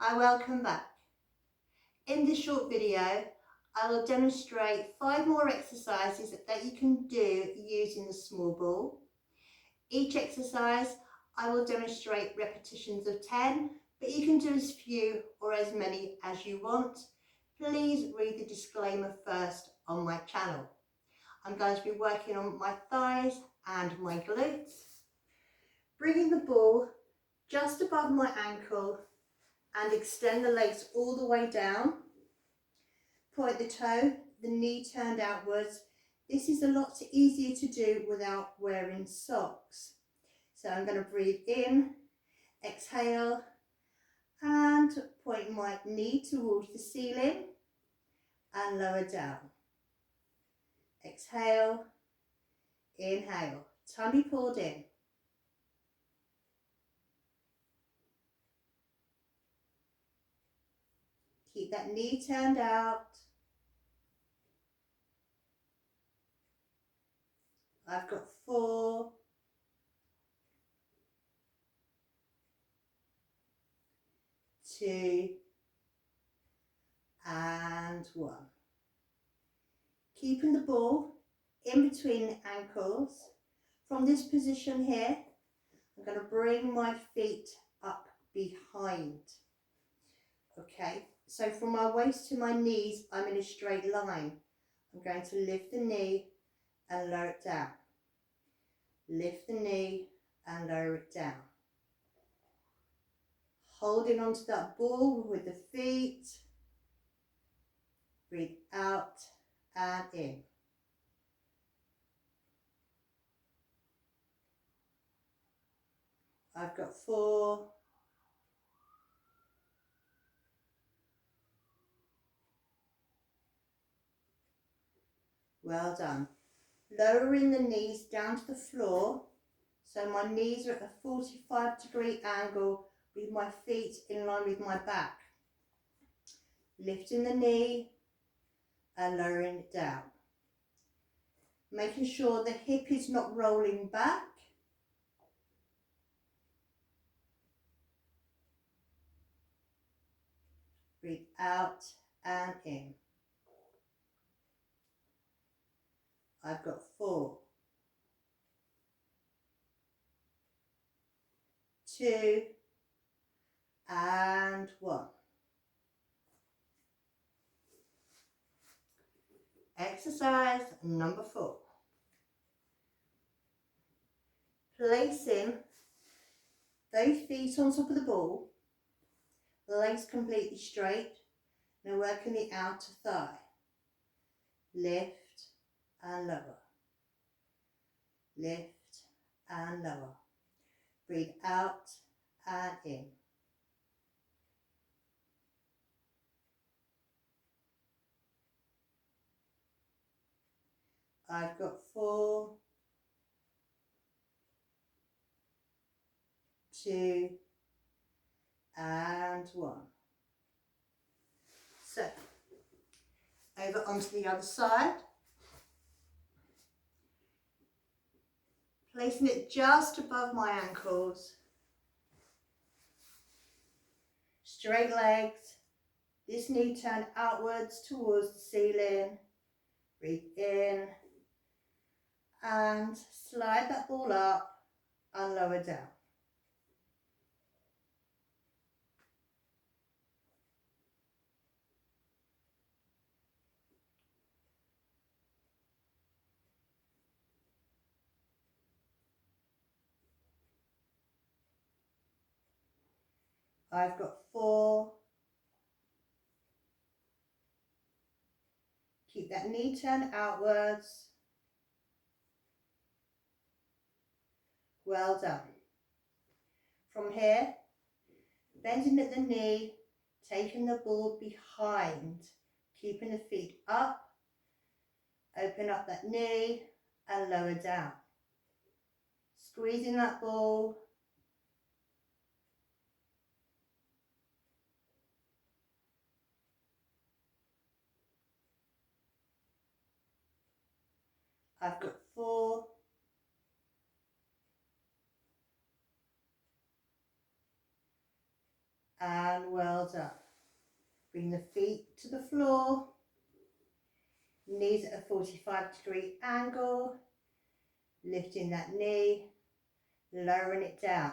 Hi, welcome back. In this short video, I will demonstrate 5 more exercises that you can do using the small ball. Each exercise, I will demonstrate repetitions of 10, but you can do as few or as many as you want. Please read the disclaimer first on my channel. I'm going to be working on my thighs and my glutes. Bringing the ball just above my ankle and extend the legs all the way down. Point the toe, the knee turned outwards. This is a lot easier to do without wearing socks. So I'm going to breathe in, exhale, and point my knee towards the ceiling and lower down. Exhale, inhale, tummy pulled in. Keep that knee turned out. I've got 4, 2, and 1. Keeping the ball in between the ankles. From this position here, I'm going to bring my feet up behind. Okay, so from my waist to my knees, I'm in a straight line. I'm going to lift the knee and lower it down. Lift the knee and lower it down. Holding onto that ball with the feet. Breathe out and in. I've got 4, 'Well done. Lowering the knees down to the floor, so my knees are at a 45-degree angle with my feet in line with my back. Lifting the knee and lowering it down. Making sure the hip is not rolling back. Breathe out and in. I've got 4, 2, and 1. Exercise number 4. Placing those feet on top of the ball, the legs completely straight. Now working the outer thigh. Lift and lower. Lift and lower. Breathe out and in. I've got 4, 2, and 1. So, over onto the other side. Placing it just above my ankles. Straight legs. This knee turned outwards towards the ceiling. Breathe in. And slide that ball up and lower down. I've got 4. Keep that knee turned outwards. Well done. From here, bending at the knee, taking the ball behind, keeping the feet up, open up that knee and lower down. Squeezing that ball. I've got 4, And well done. Bring the feet to the floor, knees at a 45-degree angle, lifting that knee, lowering it down,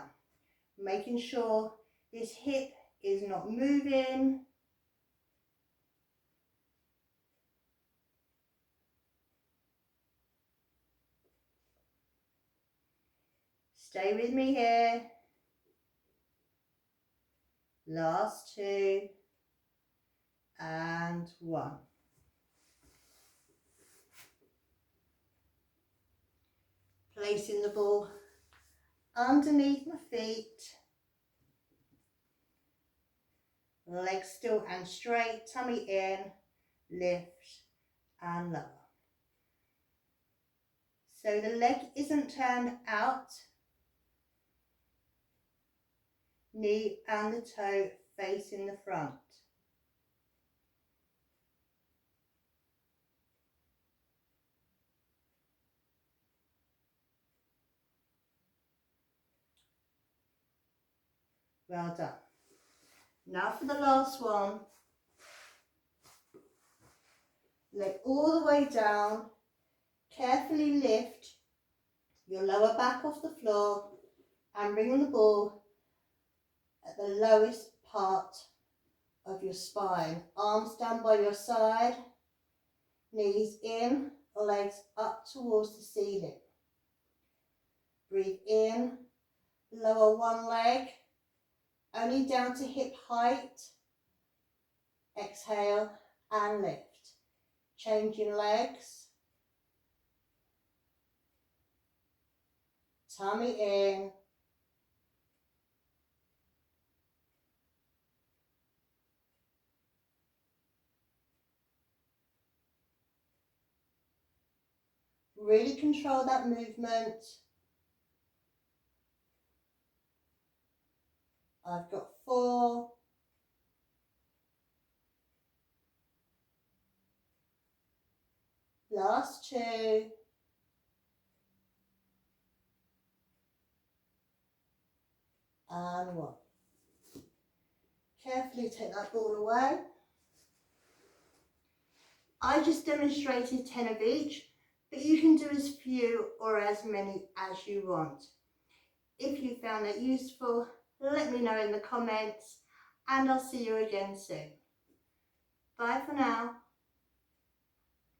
making sure this hip is not moving. Stay with me here. Last two, and one. Placing the ball underneath my feet. Legs still and straight, tummy in, lift and lower. So the leg isn't turned out, knee and the toe facing the front. Well done. Now for the last one. Leg all the way down. Carefully lift your lower back off the floor and bring the ball at the lowest part of your spine. Arms down by your side, knees in, legs up towards the ceiling. Breathe in, lower one leg, only down to hip height. Exhale and lift. Changing legs. Tummy in. Really control that movement. I've got 4. Last 2. And 1. Carefully take that ball away. I just demonstrated 10 of each, but you can do as few or as many as you want. If you found that useful, let me know in the comments, and I'll see you again soon. Bye for now.